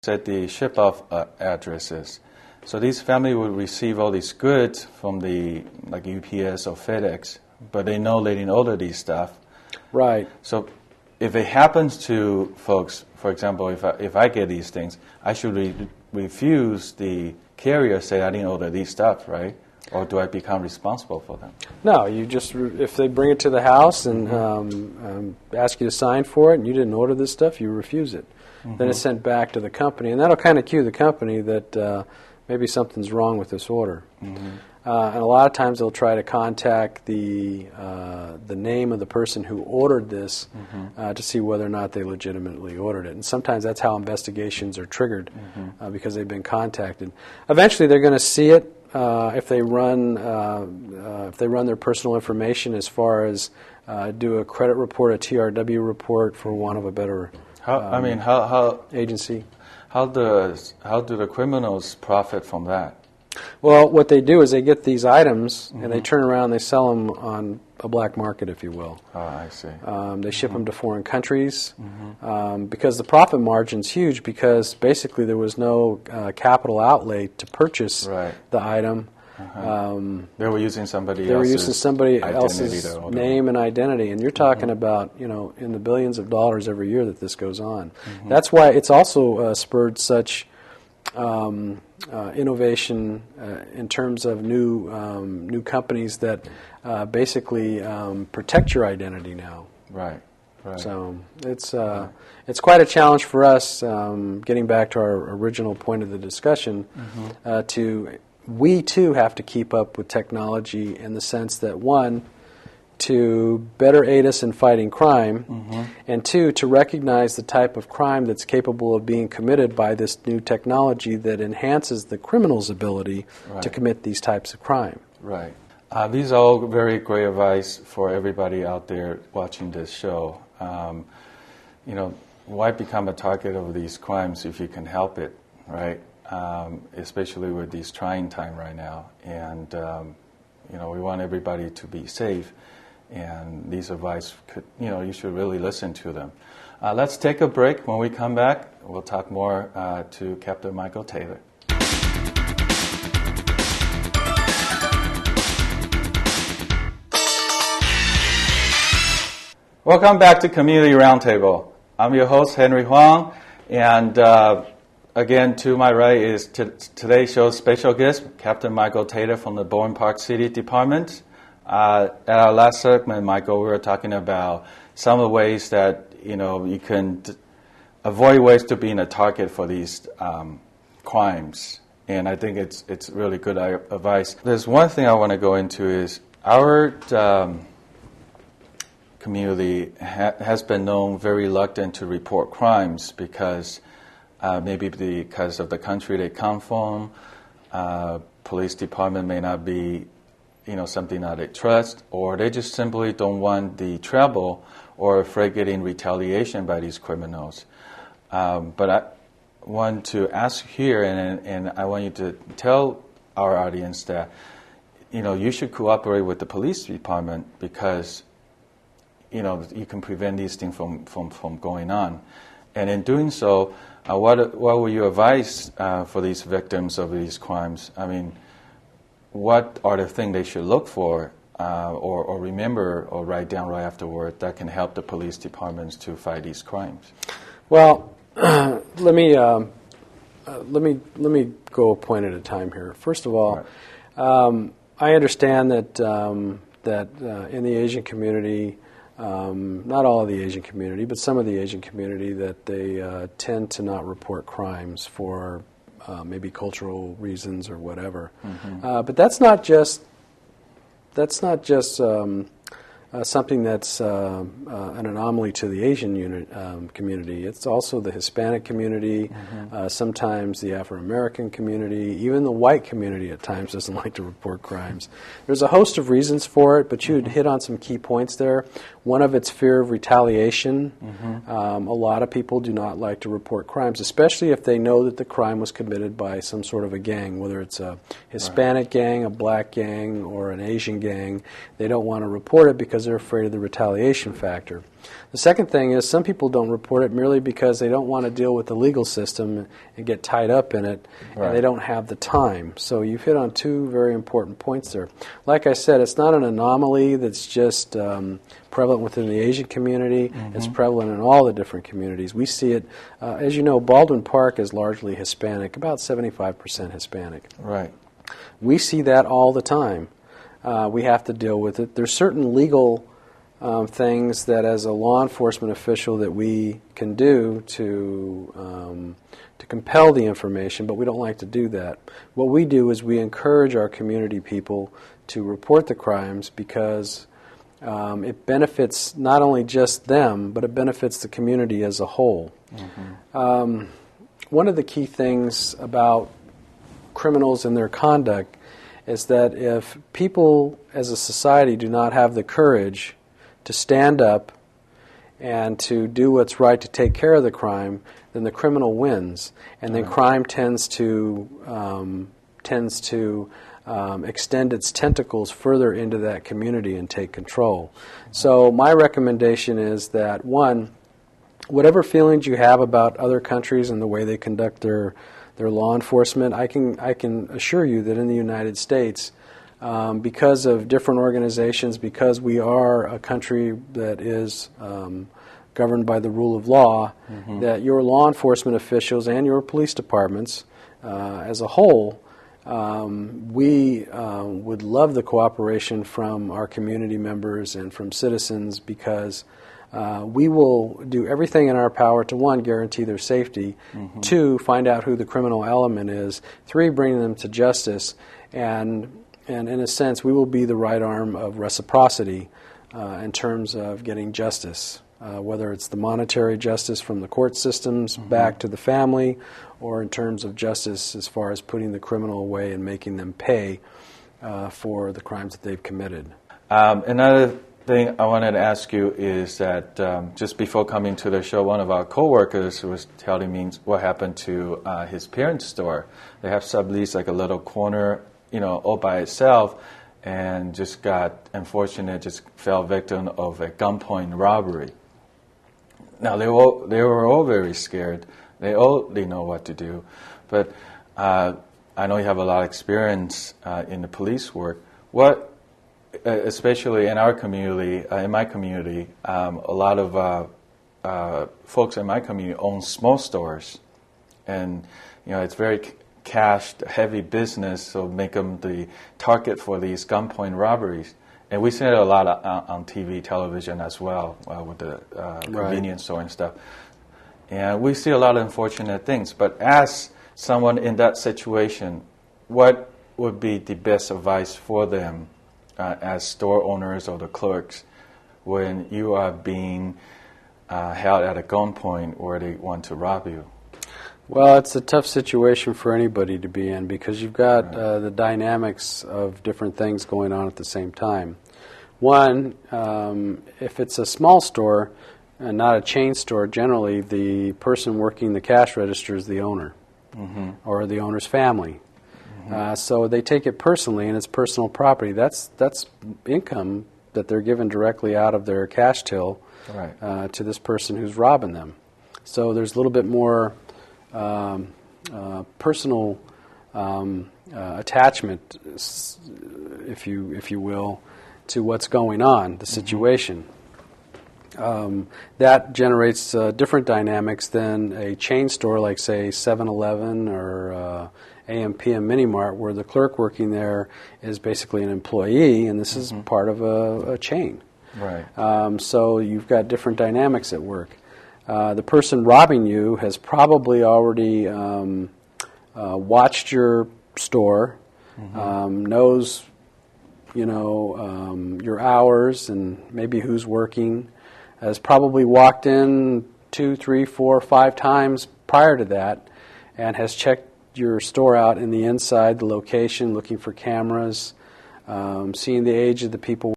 set the ship-off addresses. So these families would receive all these goods from the like UPS or FedEx, but they know they didn't order these stuff. Right. So if it happens to folks, for example, if I get these things, I should refuse the carrier, say I didn't order these stuff, right? Or do I become responsible for them? No, you just, if they bring it to the house and ask you to sign for it and you didn't order this stuff, you refuse it. Then it's sent back to the company, and that'll kind of cue the company that maybe something's wrong with this order. And a lot of times they'll try to contact the name of the person who ordered this to see whether or not they legitimately ordered it. And sometimes that's how investigations are triggered because they've been contacted. Eventually they're going to see it if they run their personal information as far as do a credit report, a TRW report, for want of a better agency. How do the criminals profit from that? Well, what they do is they get these items and they turn around and they sell them on a black market, if you will. Oh, I see. They ship them to foreign countries because the profit margin's huge because basically there was no capital outlay to purchase the item. They were using somebody else's name and identity, and you're talking about, in the billions of dollars every year that this goes on. That's why it's also spurred such innovation in terms of new companies that basically protect your identity now. Right. So it's quite a challenge for us. Getting back to our original point of the discussion, we too have to keep up with technology in the sense that, one, to better aid us in fighting crime, and two, to recognize the type of crime that's capable of being committed by this new technology that enhances the criminal's ability to commit these types of crime. Right. These are all very great advice for everybody out there watching this show. Why become a target of these crimes if you can help it, right? Especially with these trying time right now. And, we want everybody to be safe. And these advice, you should really listen to them. Let's take a break. When we come back, we'll talk more to Captain Michael Taylor. Welcome back to Community Roundtable. I'm your host, Henry Huang, and again, to my right is today's show's special guest, Captain Michael Taylor from the Baldwin Park City Department. At our last segment, Michael, we were talking about some of the ways that you can avoid ways to being a target for these crimes, and I think it's really good advice. There's one thing I want to go into is our community has been known very reluctant to report crimes because maybe because of the country they come from, police department may not be something that they trust, or they just simply don't want the trouble or afraid getting retaliation by these criminals. But I want to ask here, and I want you to tell our audience that you should cooperate with the police department because you can prevent these things from going on. And in doing so, what would you advise for these victims of these crimes? I mean, what are the things they should look for or remember or write down right afterward that can help the police departments to fight these crimes? Well, let me go a point at a time here. First of all, I understand that in the Asian community, not all of the Asian community, but some of the Asian community, that they tend to not report crimes for maybe cultural reasons or whatever. But that's not just something that's an anomaly to the Asian community. It's also the Hispanic community, sometimes the Afro-American community, even the white community at times doesn't like to report crimes. There's a host of reasons for it, but you had hit on some key points there. One of it's fear of retaliation. A lot of people do not like to report crimes, especially if they know that the crime was committed by some sort of a gang, whether it's a Hispanic gang, a black gang, or an Asian gang. They don't want to report it because because they're afraid of the retaliation factor. The second thing is some people don't report it merely because they don't want to deal with the legal system and get tied up in it, and they don't have the time. So you've hit on two very important points there. Like I said, it's not an anomaly that's just prevalent within the Asian community. It's prevalent in all the different communities. We see it, as you know, Baldwin Park is largely Hispanic, about 75% Hispanic. Right. We see that all the time. We have to deal with it. There's certain legal things that as a law enforcement official that we can do to compel the information, but we don't like to do that. What we do is we encourage our community people to report the crimes because it benefits not only just them, but it benefits the community as a whole. One of the key things about criminals and their conduct is that if people as a society do not have the courage to stand up and to do what's right to take care of the crime, then the criminal wins, and then crime tends to extend its tentacles further into that community and take control. So my recommendation is that, one, whatever feelings you have about other countries and the way they conduct their law enforcement, I can assure you that in the United States, because of different organizations, because we are a country that is governed by the rule of law, that your law enforcement officials and your police departments as a whole, we would love the cooperation from our community members and from citizens, because we will do everything in our power to, one, guarantee their safety, two, find out who the criminal element is, three, bring them to justice, and in a sense, we will be the right arm of reciprocity in terms of getting justice, whether it's the monetary justice from the court systems back to the family, or in terms of justice as far as putting the criminal away and making them pay for the crimes that they've committed. Another thing I wanted to ask you is that just before coming to the show, one of our coworkers was telling me what happened to his parents' store. They have subleased like a little corner, all by itself, and just just fell victim of a gunpoint robbery. Now they were all very scared. They all didn't know what to do, but I know you have a lot of experience in the police work. What, especially in our community, in my community, a lot of folks in my community own small stores, and it's very cash-heavy business, so make them the target for these gunpoint robberies. And we see it a lot on TV, television as well, with the convenience store and stuff. And we see a lot of unfortunate things. But as someone in that situation, what would be the best advice for them as store owners or the clerks when you are being held at a gunpoint where they want to rob you? Well, it's a tough situation for anybody to be in, because you've got the dynamics of different things going on at the same time. One, if it's a small store and not a chain store, generally the person working the cash register is the owner or the owner's family. So they take it personally, and it's personal property. That's income that they're given directly out of their cash till to this person who's robbing them. So there's a little bit more personal attachment, if you will, to what's going on, the situation. That generates different dynamics than a chain store like, say, 7-Eleven or AM/PM Mini Mart, where the clerk working there is basically an employee, and this is part of a chain. Right. So you've got different dynamics at work. The person robbing you has probably already watched your store, knows, your hours and maybe who's working, has probably walked in 2, 3, 4, 5 times prior to that, and has checked your store out in the inside, the location, looking for cameras, seeing the age of the people